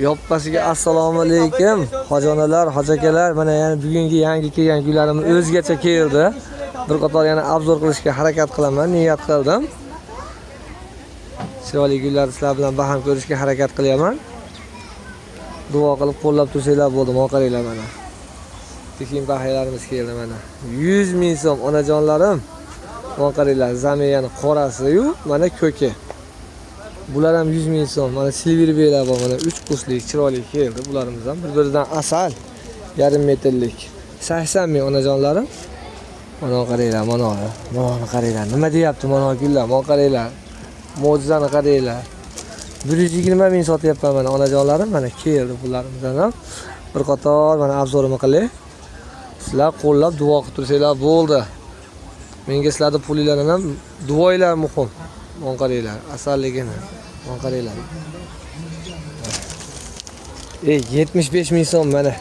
Yoppasiga assalomu alaykum. Hojonalar, hojakalar, mana yana bugungi yangi kelgan gullarimiz o'zgacha keldi. Bir qator yana obzor qilishga harakat qilaman, niyat qildim. Chiroyli gullarni sizlar bilan baham ko'rishga harakat qilaman. Duo qilib qo'llab tursanglar bo'ldi, qaranglar mana. Tekin bahaylarimiz keldi mana. 100 ming so'm onajonlarim. Qaranglar, zamiyani qorasi-yu, mana ko'ki. Bular ham 100 ming so'm. Mana silver beylar bor, mana 3 qushlik chiroyli keldi. Bularimiz ham bir-biridan asal, yarim metrlik. 80 ming onajonlarim. Mana qaranglar, mana qaranglar. Nima deyapti mana gullar? Mana qaranglar. Mo'jizani qaranglar. 120 ming sotyapman mana onajonlarim. Mana keldi bularimiz ham. Bir qator mana obzorini qilay. Sizlar qo'llab duo qilib tursanglar bo'ldi. Menga sizlarning pulinglardan ham duoinglar muhim. Mana qaranglar, asalligini. Mana qaranglar. 75 ming so'm mana.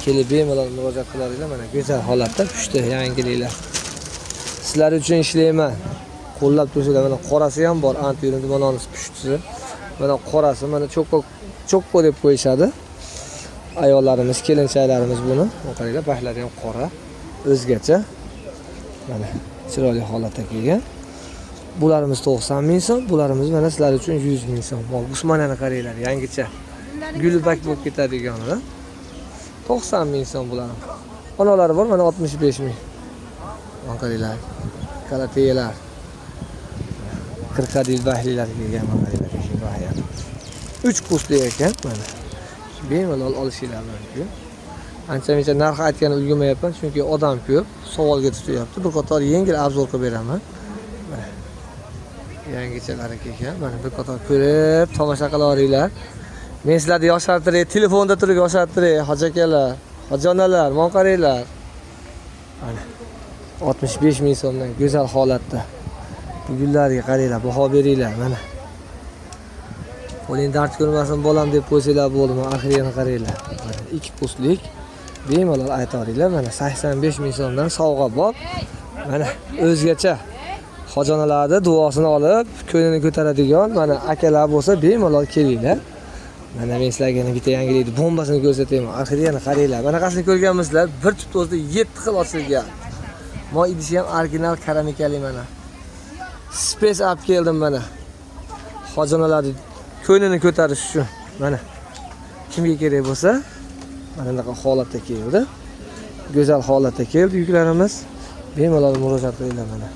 Kelib bemalol murojaat qilaringlar, mana go'zal holatda pushti yangiliklar. Sizlar uchun ishlayman. Qo'llab tursanglar, mana qorasi ham bor, antivirus mononis pushtisi. Mana qorasi, mana cho'kko deb qo'yishadi. Ayollarimiz, kelinchaklarimiz buni. Qaranglar, baxtlari ham qora, o'zgacha. Mana chiroyli holatda kelgan. Bularimiz 90 ming so'm, bularimiz mana sizlar uchun 100 ming so'm. Usmonani qaranglar, yangicha. Gulbak bo'lib ketadiganlar. 90 ming so'm bular. Onalari bor, mana 65 ming. Mana qaranglar. Kalateyalar. 40 adil bahlilar kelgan mana qaranglar. 3 qushli ekan mana. Bemalol olishinglar mumkin. Ancha-muncha narx aytgani ulgurmayapman, chunki odam ko'p, savolga tutyapti. Bir qator yengil obzor qilib beraman. Mana yangichalari kelgan. Mana bir qator ko'rib, tomosha qilaveringlar. Men sizlarni yoshartiray, telefonda turib yoshartiray, hojakalar, hojonalar, mana qaranglar. Mana 65 ming so'mdan go'zal holatda. Bu gullarga qaranglar, baho beringlar mana. Qo'ling dard ko'rmasin bolam deb qo'ysanglar bo'ldi. Mana oxirini qaranglar. Mana 2 qushlik. Bemalol aytaveringlar, mana 85 ming so'mdan sovg'a bor. Mana o'zgacha hojonalarning duosini olib, ko'nglini ko'taradigan mana akalar bo'lsa, bemalol kelinglar. Mana men sizlarga bitta yangilikni bombasini ko'rsatayman. Oxirini qaranglar. Mana qasini ko'rganmisizlar, bir tupda o'zida 7 xil ochilgan. Mo idishi ham original keramikali mana. Space up keldim mana. Hojonalarning ko'nglini ko'tarish uchun. Mana kimga kerak bo'lsa, mana bunaqa holatda keldi. Go'zal holatda keldi yuklarimiz. Bemalol murojaat qilinglar mana.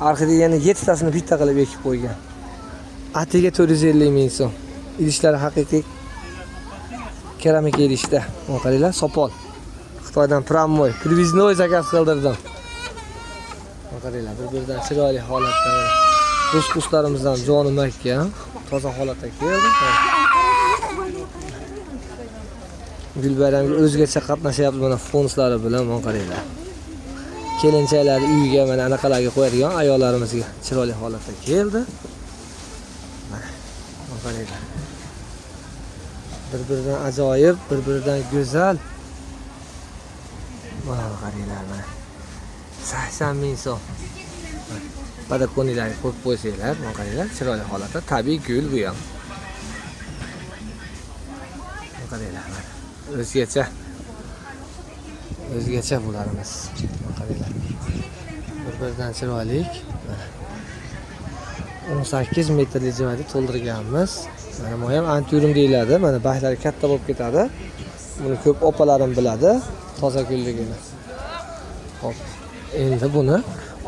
Arxida yana 7 tasini bitta qilib ekib qo'ygan. Atiga 450 ming so'm. Idishlari haqiqiy keramik idishda. Mana qaranglar, sopol. Xitoydan Prammoy, Priviznoy zakaz qildirdim. Mana qaranglar, bir-biridan chiroyli holatda. Rus qushlarimizdan joni Makka, toza holatda keldi. Gulbayramga o'zgacha qatnashyapti mana fonslari bilan, mana qaranglar. Kelinchaklar uyiga mana anaqalarga qo'yadigan ayollarimizga chiroyli holatda keldi. Mana qaranglar. Bir-biridan ajoyib, bir-biridan go'zal. Mana qaranglar mana. 80 ming so'm. Badakonilarga qo'yib qo'ysanglar, mana qaranglar, chiroyli holatda tabiiy gul bu ham. Mana qaranglar mana. O'zgacha bularimiz. Qaranglar. Bir-biridan chiroyli. 18 metrli joyda to'ldirganmiz. Mana bu ham antiurum deyiladi. Mana baxtlari katta bo'lib ketadi. Buni ko'p opalarim biladi, toza gulligini. Xo'p. Endi buni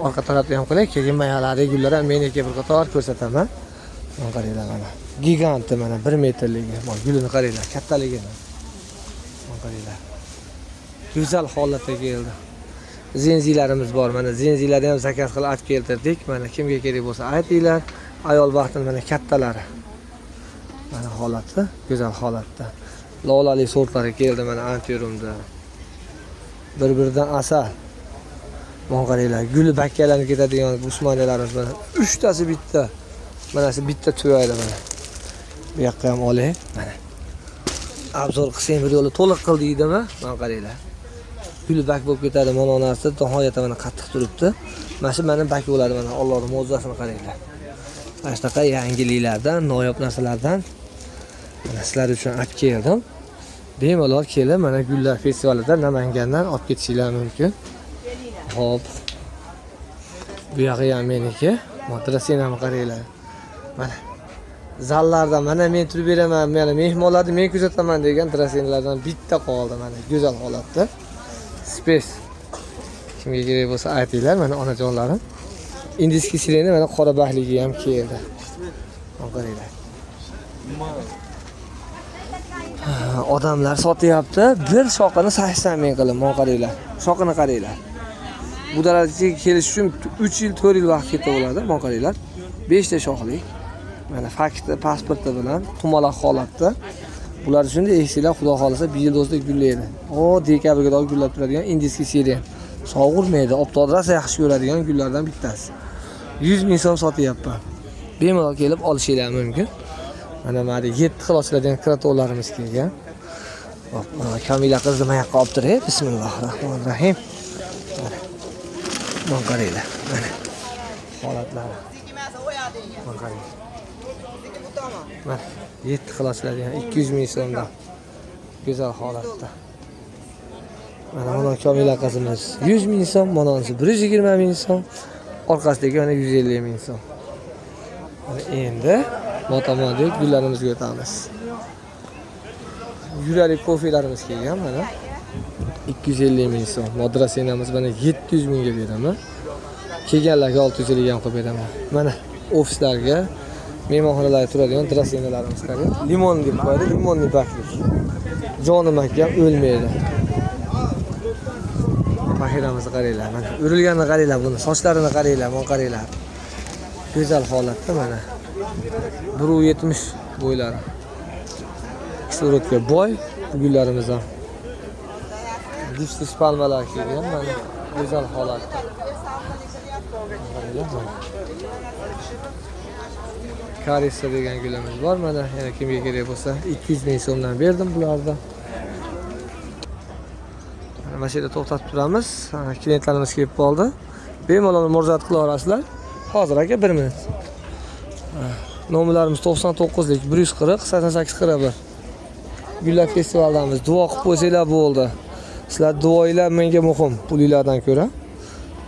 orqa tarafga ham qilay. Keyin mayalari gullar ham meniki bir qator ko'rsataman. Mana qaranglar mana. Giganti mana 1 metrligi. Mana gulini qaranglar, kattaligini. Qaranglar. Go'zal holatda keldi. Zenzilarimiz bor. Mana zenzilarni ham zakaz qilib olib keltirdik. Mana kimga kerak bo'lsa aytinglar. Ayol baxtini mana kattalari. Mana holatda, go'zal holatda. Lolali sortlari keldi mana antiurumda. Bir-biridan asal. Mana qaranglar, guli bakkalanib ketadigan usmoniyalarimiz mana 3 tasi bitta. Mana shu bitta tuyaydi mana. Bu yoqqa ham olay. Mana obzor qilsang bir yo'li to'liq qil deydimi? Mana qaranglar. Guli bak bo'lib ketadi, mana onasi nihoyatda mana qattiq turibdi. Mana shu meni bak bo'ladi mana. Allohning mo'jizasini qaranglar. Mana shunaqa yangiliklardan, noyob narsalardan Mana sizlar uchun olib keldim. Bemalol kelib mana gullar festivalida Namangandan olib ketishinglar mumkin. Hop. Bu yog'i ham meniki. Madrasinani qaranglar. Mana zallarda mana men turib beraman, mana mehmonlarni men kuzataman degan drasenlardan bitta qoldi mana go'zal holatda. Space. Kimga kerak bo'lsa aytinglar, mana onajonlarim. Indiski sireni mana qora baxligi ham keldi. Qaranglar. Odamlar sotyapti. Bir shoqini 80 ming qilib, mana qaranglar. Shoqini qaranglar. Bu darajaga kelish uchun 3 yil, 4 yil vaqt ketaveradi, mana qaranglar. 5 ta shoqlik. Mana fakti, pasporti bilan tumalaq holatda. Bular uchun da esinglar, xudo xolasa 1 yil o'zida gullaydi. O, dekabrga gullab turadigan indiski siren. Sog'urmaydi, optoq rosa yaxshi ko'radigan gullardan bittasi. 100 ming so'm sotyapman. Bemalol kelib olishinglar mumkin. Mana 7 xil ochiladigan kratovlarimiz kelgan. Hop, Kamila qizni mana yoqqa olib turay. Bismillahirrohmanirrohim. Mana qaranglar. Mana holatlari. Mana qarang. Mana 7 xil ochiladigan 200 ming so'mdan. Go'zal holatda. Mana Kamila qizimiz 100 ming so'm, mononisi 120 ming so'm, orqasidagi mana 150 ming so'm. Endi motamodek gullarimizga o'tamiz. Yuralik kofelarimiz kelgan mana 250 ming so'm. Madrasinamiz mana 700 mingga beraman. Kelganlarga 650 ham qilib beraman. Mana ofislarga, mehmonxonalarga turadigan drasenalarimiz qarang. Limon deb qo'yadi, limonli baklik. Jonim akam o'lmaydi. Mahiramizni qaranglar, mana urilganini qaranglar, buni sochlarini qaranglar, mana qaranglar. Go'zal holatda mana 170 bo'ylari. Kislorodga boy gullarimiz ham. Difsiz palmalar kelgan mana go'zal holatda. Karissa degan gulimiz bor mana, yana kimga kerak bo'lsa 200 ming so'mdan berdim bularda. Mana shu yerda to'xtatib turamiz. Klientlarimiz kelib qoldi. Bemalol murojaat qila olasizlar. Hozir aka 1 minut. Nomerlarimiz 99lik 140 8841. Gullar festivaldamiz. Duo qilib qo'ysanglar bo'ldi. Sizlar duoinglar menga muhim, pulinglardan ko'ra.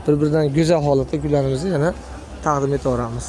Bir-biridan go'zal holatda gullarimizni yana taqdim etaveramiz.